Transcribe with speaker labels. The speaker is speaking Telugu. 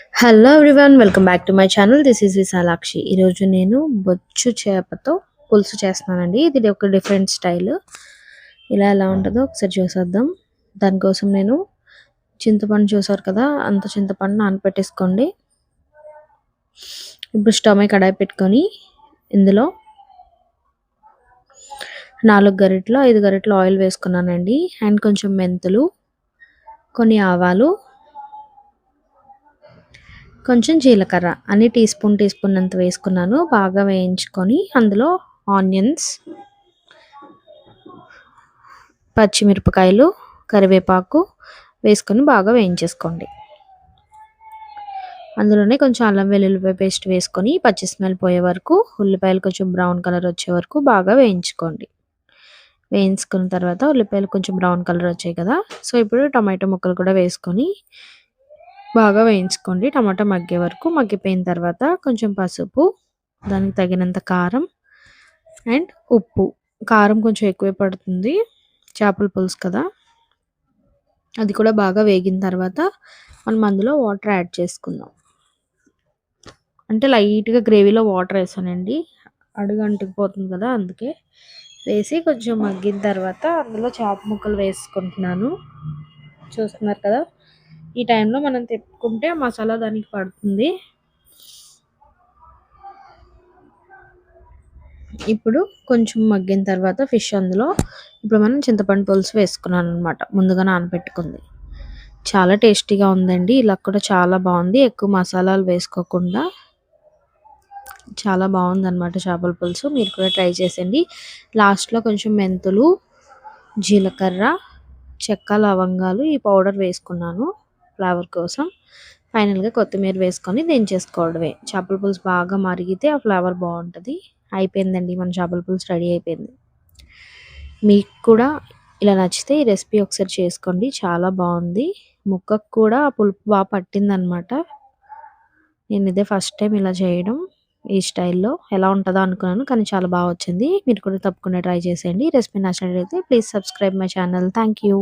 Speaker 1: Hello everyone, welcome back to my channel. This is Vishalakshi. ఈరోజు నేను బొచ్చు చేపతో పులుసు చేస్తున్నానండి. ఇది ఒక డిఫరెంట్ స్టైల్. ఎలా ఉంటుందో ఒకసారి చూసేద్దాం. దానికోసం నేను చింతపండు చూసారు కదా, అంత చింతపండు నానపెట్టేసుకోండి. ఇప్పుడు స్టవ్ మీద కడాయి పెట్టుకొని ఇందులో 4 గరిటెలు 5 గరిటెలు ఆయిల్ వేసుకున్నానండి. అండ్ కొంచెం మెంతులు, కొన్ని ఆవాలు, కొంచెం జీలకర్ర అన్ని టీ స్పూన్ అంత వేసుకున్నాను. బాగా వేయించుకొని అందులో ఆనియన్స్, పచ్చిమిరపకాయలు, కరివేపాకు వేసుకొని బాగా వేయించేసుకోండి. అందులోనే కొంచెం అల్లం వెల్లుల్లిపాయ పేస్ట్ వేసుకొని పచ్చి స్మెల్ పోయే వరకు, ఉల్లిపాయలు కొంచెం బ్రౌన్ కలర్ వచ్చే వరకు బాగా వేయించుకోండి. వేయించుకున్న తర్వాత ఉల్లిపాయలు కొంచెం బ్రౌన్ కలర్ వచ్చాయి కదా, సో ఇప్పుడు టమాటో ముక్కలు కూడా వేసుకొని బాగా వేయించుకోండి. టమాటా మగ్గే వరకు. మగ్గిపోయిన తర్వాత కొంచెం పసుపు, దానికి తగినంత కారం అండ్ ఉప్పు. కారం కొంచెం ఎక్కువే పడుతుంది, చేపల పులుసు కదా. అది కూడా బాగా వేగిన తర్వాత మనం అందులో వాటర్ యాడ్ చేసుకుందాం. అంటే లైట్గా గ్రేవీలో వాటర్ వేసానండి, అడుగు అంటుకుపోతుంది కదా, అందుకే వేసి కొంచెం మగ్గిన తర్వాత అందులో చేప ముక్కలు వేసుకుంటున్నాను. చూస్తున్నారు కదా, ఈ టైంలో మనం తిప్పుకుంటే మసాలా దానికి పడుతుంది. ఇప్పుడు కొంచెం మగ్గిన తర్వాత ఫిష్ అందులో ఇప్పుడు మనం చింతపండు పులుసు వేసుకున్నాను అనమాట, ముందుగా నానబెట్టుకుంది. చాలా టేస్టీగా ఉందండి. ఇలా కూడా చాలా బాగుంది, ఎక్కువ మసాలాలు వేసుకోకుండా చాలా బాగుందన్నమాట చేపల పులుసు. మీరు కూడా ట్రై చేసేయండి. లాస్ట్లో కొంచెం మెంతులు, జీలకర్ర, చెక్క, లవంగాలు ఈ పౌడర్ వేసుకున్నాను ఫ్లేవర్ కోసం. ఫైనల్గా కొత్తిమీర వేసుకొని దించేసుకోవడమే. చేపల పులుసు బాగా మరిగితే ఆ ఫ్లేవర్ బాగుంటుంది. అయిపోయిందండి, మన చేపల పులుసు రెడీ అయిపోయింది. మీకు కూడా ఇలా నచ్చితే ఈ రెసిపీ ఒకసారి చేసుకోండి, చాలా బాగుంది. ముక్కకు కూడా ఆ పులుపు బాగా పట్టిందనమాట. నేను ఇదే ఫస్ట్ టైం ఇలా చేయడం ఈ స్టైల్లో. ఎలా ఉంటుందో అనుకున్నాను, కానీ చాలా బాగా వచ్చింది. మీరు కూడా తప్పకుండా ట్రై చేసేయండి. రెసిపీ నచ్చినట్లయితే please subscribe my channel. Thank you.